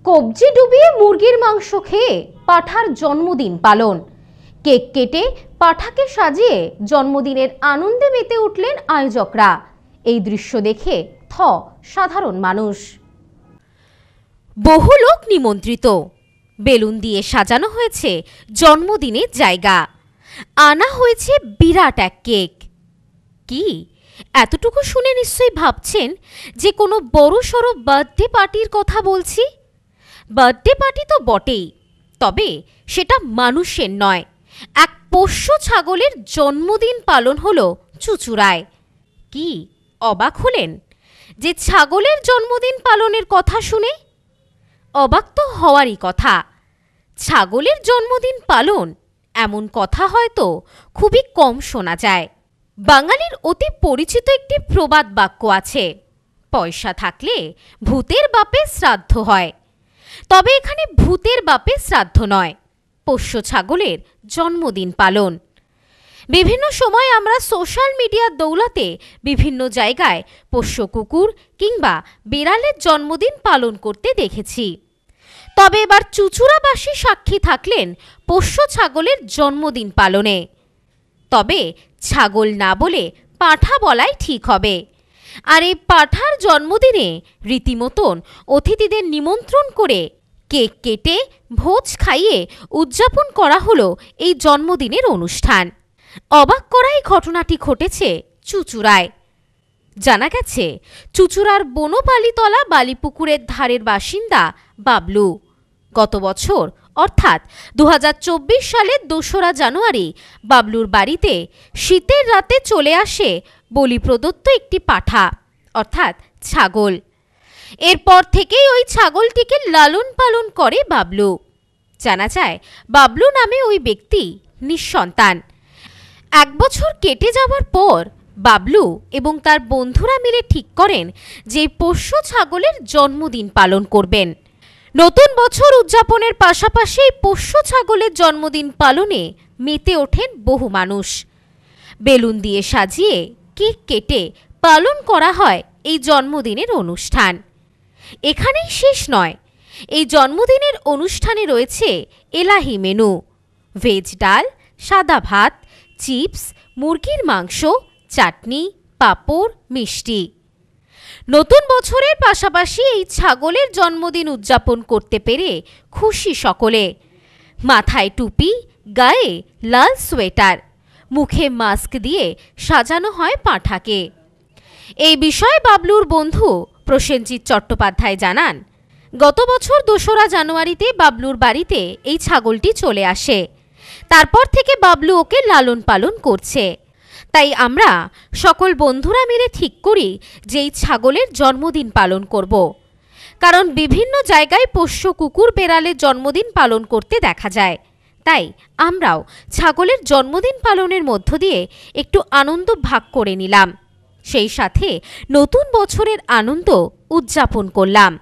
কবজি ডুবিয়ে মুরগির মাংস খেয়ে পাঁঠার জন্মদিন পালন। কেক কেটে পাঁঠাকে সাজিয়ে জন্মদিনের আনন্দে মেতে উঠলেন আয়োজকরা। এই দৃশ্য দেখে থ সাধারণ মানুষ। বহু লোক নিমন্ত্রিত, বেলুন দিয়ে সাজানো হয়েছে জন্মদিনের জায়গা, আনা হয়েছে বিরাট এক কেক। কি এতটুকু শুনে নিশ্চয়ই ভাবছেন যে কোনো বড়সড় বার্থডে পার্টির কথা বলছি। বার্থডে পার্টি তো বটেই, তবে সেটা মানুষের নয়, এক পোষ্য ছাগলের জন্মদিন পালন হলো চুঁচুড়ায়। কি অবাক হলেন যে ছাগলের জন্মদিন পালনের কথা শুনে? অবাক তো হওয়ারই কথা। ছাগলের জন্মদিন পালন এমন কথা হয়তো খুবই কম শোনা যায়। বাঙালির অতি পরিচিত একটি প্রবাদ বাক্য আছে, পয়সা থাকলে ভূতের বাপে শ্রাদ্ধ হয়। তবে এখানে ভূতের বাপে শ্রাদ্ধ নয়, পোষ্য ছাগলের জন্মদিন পালন। বিভিন্ন সময় আমরা সোশ্যাল মিডিয়ার দৌলতে বিভিন্ন জায়গায় পোষ্য কুকুর কিংবা বিড়ালের জন্মদিন পালন করতে দেখেছি। তবে এবার চুঁচুড়াবাসী সাক্ষী থাকলেন পোষ্য ছাগলের জন্মদিন পালনে। তবে ছাগল না বলে পাঁঠা বলাই ঠিক হবে। আর এই পাঁঠার জন্মদিনে রীতিমতন অতিথিদের নিমন্ত্রণ করে কেক কেটে ভোজ খাইয়ে উদযাপন করা হলো এই জন্মদিনের অনুষ্ঠান। অবাক করা এই ঘটনাটি ঘটেছে চুঁচুড়ায়। জানা গেছে চুঁচুড়ার বনপালিতলা বালিপুকুরের ধারের বাসিন্দা বাবলু গত বছর অর্থাৎ 2024 সালের 2রা জানুয়ারি বাবলুর বাড়িতে শীতের রাতে চলে আসে বলি প্রদত্ত একটি পাঁঠা অর্থাৎ ছাগল। এরপর থেকেই ওই ছাগলটিকে লালন পালন করে বাবলু। জানা যায় বাবলু নামে ওই ব্যক্তি নিঃসন্তান। 1 বছর কেটে যাওয়ার পর বাবলু এবং তার বন্ধুরা মিলে ঠিক করেন যে পোষ্য ছাগলের জন্মদিন পালন করবেন। নতুন বছর উদযাপনের পাশাপাশি পোষ্য ছাগলের জন্মদিন পালনে মেতে ওঠেন বহু মানুষ। বেলুন দিয়ে সাজিয়ে কেক কেটে পালন করা হয় এই জন্মদিনের অনুষ্ঠান। এখানেই শেষ নয়, এই জন্মদিনের অনুষ্ঠানে রয়েছে এলাহি মেনু, ভেজ ডাল, সাদা ভাত, চিপস, মুরগির মাংস, চাটনি, পাঁপড়, মিষ্টি। নতুন বছরের পাশাপাশি এই ছাগলের জন্মদিন উদযাপন করতে পেরে খুশি সকলে। মাথায় টুপি, গায়ে লাল সোয়েটার, মুখে মাস্ক দিয়ে সাজানো হয় পাঁঠাকে। এই বিষয়ে বাবলুর বন্ধু প্রসেনজিৎ চট্টোপাধ্যায় জানান, গত বছর 2রা জানুয়ারিতে বাবলুর বাড়িতে এই ছাগলটি চলে আসে। তারপর থেকে বাবলু ওকে লালন পালন করছে। তাই আমরা সকল বন্ধুরা মিলে ঠিক করি যে এই ছাগলের জন্মদিন পালন করব। কারণ বিভিন্ন জায়গায় পোষ্য কুকুর বেড়ালের জন্মদিন পালন করতে দেখা যায়। তাই আমরাও ছাগলের জন্মদিন পালনের মধ্য দিয়ে একটু আনন্দ ভাগ করে নিলাম, সেই সাথে নতুন বছরের আনন্দ উদযাপন করলাম।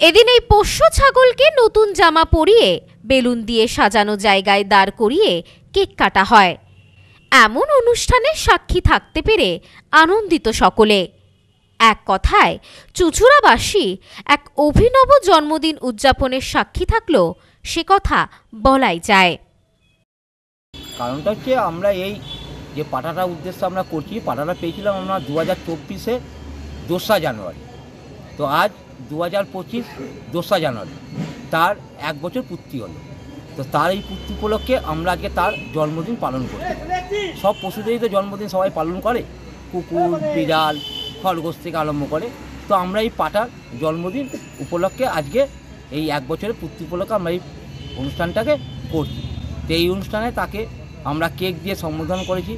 এদিন এই পোষ্য ছাগলকে নতুন জামা পরিয়ে বেলুন দিয়ে সাজানো জায়গায় দাঁড় করিয়ে কেক কাটা হয়। এমন অনুষ্ঠানে সাক্ষী থাকতে পেরে আনন্দিত সকলে। এক কথায় চুঁচুড়াবাসী এক অভিনব জন্মদিন উদযাপনের সাক্ষী থাকলো, সে কথা বলাই যায়। কারণটা হচ্ছে আমরা এই যে পাঁঠাটা উদ্দেশ্যে আমরা করছি, পাঁঠাটা পেয়েছিলাম আমরা 2024-এ 2রা জানুয়ারি। তো আজ 2025 2রা জানুয়ারি, তার 1 বছর পূর্তি হলো। তো তার এই পূর্তি উপলক্ষে আমরা আজকে তার জন্মদিন পালন করি। সব পশুদেরই তো জন্মদিন সবাই পালন করে, কুকুর, বিড়াল, খরগোশ থেকে আরম্ভ করে। তো আমরা এই পাঁঠার জন্মদিন উপলক্ষে আজকে এই 1 বছরের পূর্তি উপলক্ষে আমরা এই অনুষ্ঠানটাকে করছি। তো এই অনুষ্ঠানে তাকে আমরা কেক দিয়ে সম্বোধন করেছি,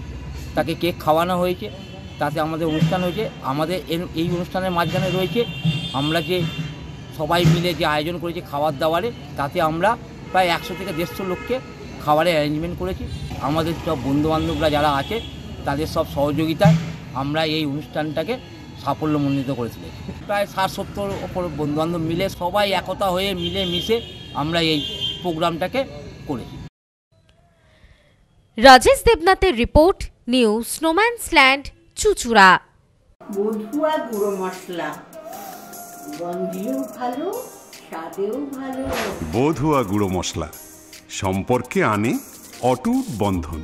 তাকে কেক খাওয়ানো হয়েছে, তাতে আমাদের অনুষ্ঠান হয়েছে। আমাদের এই অনুষ্ঠানের মাঝখানে রয়েছে আমরা যে সবাই মিলে যে আয়োজন করেছি খাবার দাবারে, তাতে আমরা প্রায় 100 থেকে 150 লোককে খাবারের অ্যারেঞ্জমেন্ট করেছি। আমাদের সব বন্ধুবান্ধবরা যারা আছে তাদের সব সহযোগিতায় আমরা এই অনুষ্ঠানটাকে সাফল্যমণ্ডিত করেছিল। প্রায় 60-70 ওপর বন্ধুবান্ধব মিলে সবাই একতা হয়ে মিলে মিশে আমরা এই প্রোগ্রামটাকে করেছি। রাজেশ দেবনাথের রিপোর্ট, নিউ স্নোম্যান্সল্যান্ড, চুঁচুড়া। মধুয়া গুঁড়ো মশলা, গন্ধেও ভালো, স্বাদেও ভালো। বধুয়া গুঁড়ো মশলা, সম্পর্কে আনে অটুট বন্ধন।